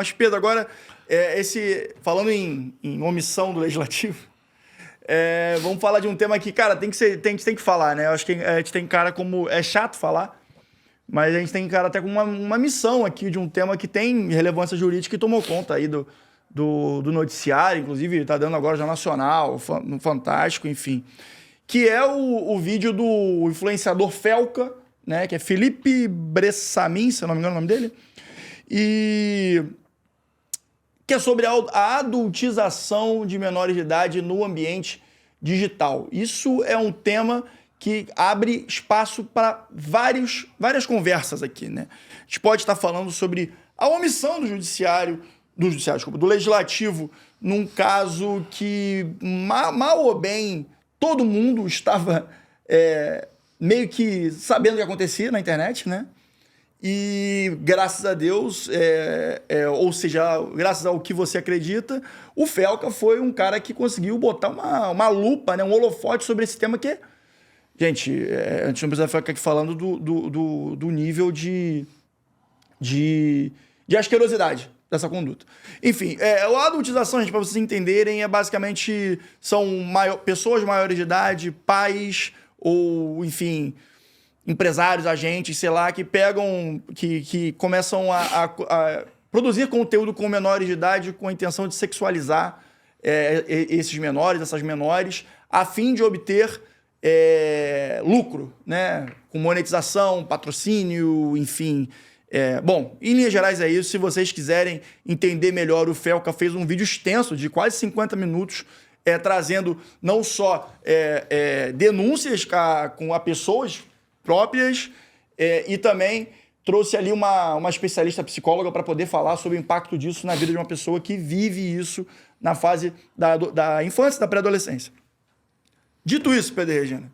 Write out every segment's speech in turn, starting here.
Mas, Pedro, agora, falando em omissão do legislativo, vamos falar de um tema que, cara, a gente tem que falar, né? Eu acho que a gente tem cara como... É chato falar, mas a gente tem cara até com uma missão aqui de um tema que tem relevância jurídica e tomou conta aí do noticiário, inclusive está dando agora já Nacional, no Fantástico, enfim. Que é o vídeo do influenciador Felca, né? Que é Felipe Bressamim, se eu não me engano o nome dele. E... que é sobre a adultização de menores de idade no ambiente digital. Isso é um tema que abre espaço para várias conversas aqui, né? A gente pode estar falando sobre a omissão do legislativo, num caso que, mal ou bem, todo mundo estava meio que sabendo o que acontecia na internet, né? E graças a Deus, ou seja, graças ao que você acredita, o Felca foi um cara que conseguiu botar uma lupa, né, um holofote sobre esse tema que, gente, a gente não precisa ficar aqui falando do nível de asquerosidade dessa conduta. Enfim, a adultização, gente, para vocês entenderem, basicamente são pessoas maiores de idade, pais ou, enfim... empresários, agentes, sei lá, que pegam, que começam a produzir conteúdo com menores de idade com a intenção de sexualizar esses menores, essas menores, a fim de obter lucro, né? Com monetização, patrocínio, enfim. Bom, em linhas gerais é isso. Se vocês quiserem entender melhor, o Felca fez um vídeo extenso de quase 50 minutos, trazendo não só denúncias a pessoas próprias, e também trouxe ali uma especialista psicóloga para poder falar sobre o impacto disso na vida de uma pessoa que vive isso na fase da infância, da pré-adolescência. Dito isso, Pedro e Regina,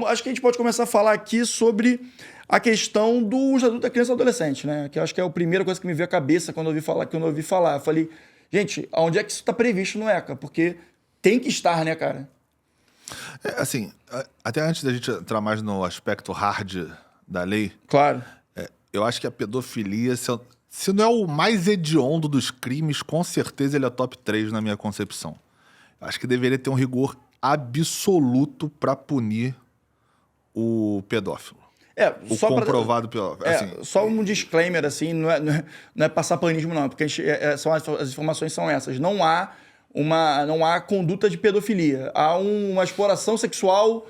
acho que a gente pode começar a falar aqui sobre a questão do Estatuto da Criança e Adolescente, né? Que eu acho que é a primeira coisa que me veio à cabeça quando eu ouvi falar. Eu falei, gente, onde é que isso está previsto no ECA? Porque tem que estar, né, cara? Assim, até antes da gente entrar mais no aspecto hard da lei... Claro. Eu acho que a pedofilia, se não é o mais hediondo dos crimes, com certeza ele é top 3 na minha concepção. Eu acho que deveria ter um rigor absoluto para punir o pedófilo. O comprovado pedófilo. Só um disclaimer, assim, não é passar panismo, não, porque as informações são essas. Não há conduta de pedofilia. Há uma exploração sexual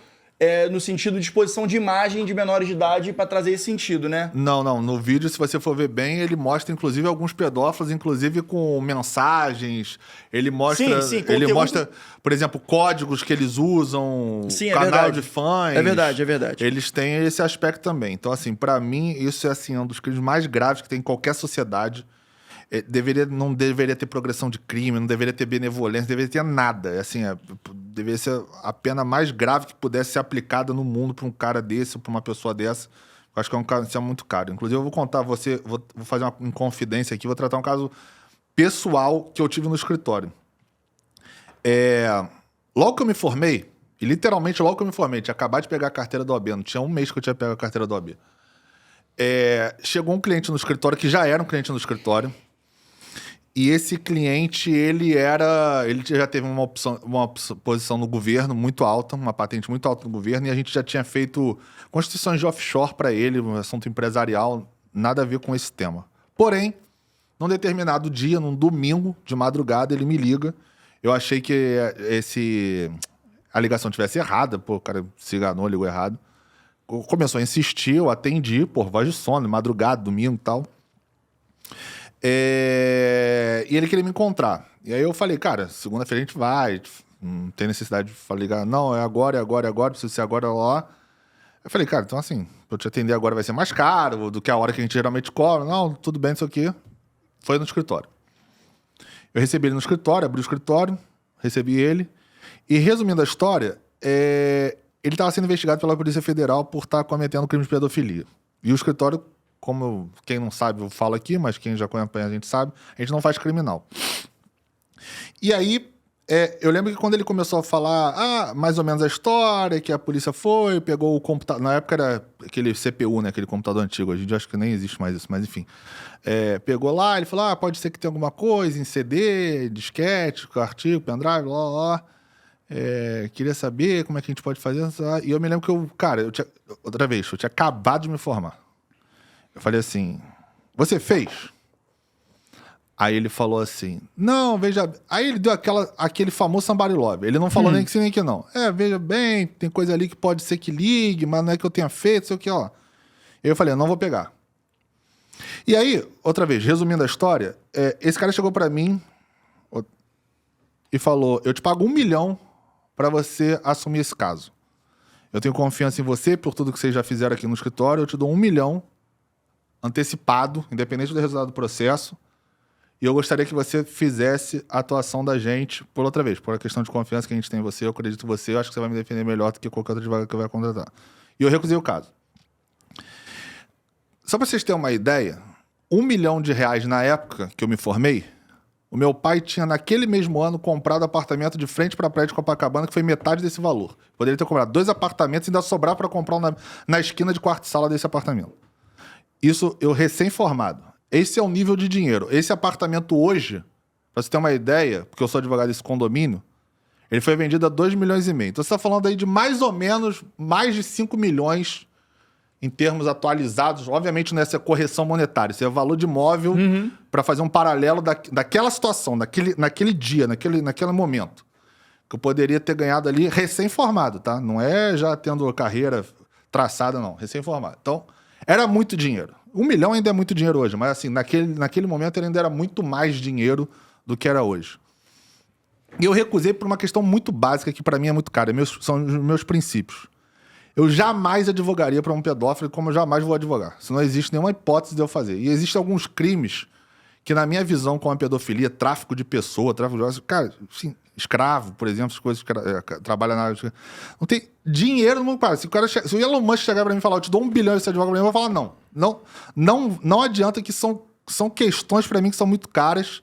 no sentido de exposição de imagem de menores de idade para trazer esse sentido, né? Não. No vídeo, se você for ver bem, ele mostra, inclusive, alguns pedófilos, inclusive com mensagens. Ele mostra, ele mostra, por exemplo, códigos que eles usam, canal de fãs. É verdade. Eles têm esse aspecto também. Então, assim, para mim, isso é assim, um dos crimes mais graves que tem em qualquer sociedade. Não deveria ter progressão de crime, não deveria ter benevolência, não deveria ter nada. Assim, deveria ser a pena mais grave que pudesse ser aplicada no mundo para um cara desse, para uma pessoa dessa. Eu acho que isso é muito caro. Inclusive, eu vou contar vou fazer uma confidência aqui, vou tratar um caso pessoal que eu tive no escritório. Logo que eu me formei, e literalmente logo que eu me formei, tinha acabado de pegar a carteira do OAB, não tinha um mês que eu tinha pego a carteira do OAB. Chegou um cliente no escritório, que já era um cliente no escritório, e esse cliente, ele já teve uma posição no governo muito alta, uma patente muito alta no governo, e a gente já tinha feito constituições de offshore para ele, um assunto empresarial, nada a ver com esse tema. Porém, num determinado dia, num domingo de madrugada, ele me liga. Eu achei que a ligação tivesse errada, o cara se enganou, ligou errado. Começou a insistir, eu atendi, voz de sono, madrugada, domingo e tal. E ele queria me encontrar. E aí eu falei, cara, segunda-feira a gente vai, não tem necessidade de ligar. Não, é agora, precisa ser agora lá. Eu falei, cara, então assim, pra eu te atender agora vai ser mais caro do que a hora que a gente geralmente cobra. Não, tudo bem, isso aqui. Foi no escritório. Eu recebi ele no escritório, abri o escritório, recebi ele. E resumindo a história, ele estava sendo investigado pela Polícia Federal por estar cometendo crime de pedofilia. E o escritório, quem não sabe, eu falo aqui, mas quem já acompanha a gente sabe, a gente não faz criminal. E aí, eu lembro que quando ele começou a falar mais ou menos a história, que a polícia foi, pegou o computador. Na época era aquele CPU, né? Aquele computador antigo. Hoje em dia acho que nem existe mais isso, mas enfim. Pegou lá, ele falou: pode ser que tenha alguma coisa em CD, disquete, artigo, pendrive, lá. Queria saber como é que a gente pode fazer. E eu me lembro que outra vez, eu tinha acabado de me formar. Eu falei assim: você fez? Aí ele falou assim, não, veja... Aí ele deu aquele famoso somebody love. Ele não falou nem que sim, nem que não. Veja bem, tem coisa ali que pode ser que ligue, mas não é que eu tenha feito, sei o que, ó. Eu falei, não vou pegar. E aí, outra vez, resumindo a história, esse cara chegou pra mim e falou, eu te pago 1 milhão pra você assumir esse caso. Eu tenho confiança em você, por tudo que vocês já fizeram aqui no escritório, eu te dou 1 milhão antecipado, independente do resultado do processo. E eu gostaria que você fizesse a atuação da gente, por outra vez, por a questão de confiança que a gente tem em você, eu acredito em você, eu acho que você vai me defender melhor do que qualquer outro advogado que eu vai contratar. E eu recusei o caso. Só para vocês terem uma ideia, R$1 milhão na época que eu me formei, o meu pai tinha, naquele mesmo ano, comprado apartamento de frente para a praia de Copacabana, que foi metade desse valor. Poderia ter comprado 2 apartamentos e ainda sobrar para comprar na esquina de quarto e sala desse apartamento. Isso eu recém-formado. Esse é o nível de dinheiro. Esse apartamento hoje, pra você ter uma ideia, porque eu sou advogado desse condomínio, ele foi vendido a 2,5 milhões. Então você tá falando aí de mais ou menos mais de 5 milhões em termos atualizados. Obviamente nessa correção monetária. Isso é o valor de imóvel para fazer um paralelo daquela situação, naquele dia, naquele momento. Que eu poderia ter ganhado ali recém-formado, tá? Não é já tendo carreira traçada, não. Recém-formado. Então, era muito dinheiro. 1 milhão ainda é muito dinheiro hoje, mas assim, naquele momento ele ainda era muito mais dinheiro do que era hoje. E eu recusei por uma questão muito básica, que pra mim é muito cara, são os meus princípios. Eu jamais advogaria pra um pedófilo como eu jamais vou advogar. Isso não existe nenhuma hipótese de eu fazer. E existem alguns crimes que, na minha visão, como a pedofilia, tráfico de pessoa, tráfico de... Cara, assim, escravo, por exemplo, as coisas que trabalham na área... Não tem dinheiro no mundo. Se o Elon Musk chegar pra mim e falar, eu te dou 1 bilhão e você advoga pra mim, eu vou falar não. Não adianta, que são questões pra mim que são muito caras.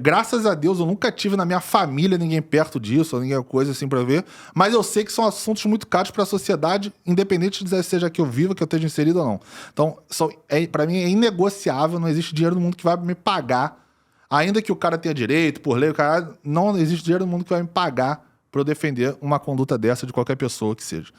Graças a Deus, eu nunca tive na minha família ninguém perto disso, ou ninguém coisa assim pra ver. Mas eu sei que são assuntos muito caros pra sociedade, independente de seja que eu viva, que eu esteja inserido ou não. Então, pra mim é inegociável, não existe dinheiro no mundo que vai me pagar. Ainda que o cara tenha direito, por lei, não existe dinheiro no mundo que vai me pagar pra eu defender uma conduta dessa de qualquer pessoa que seja.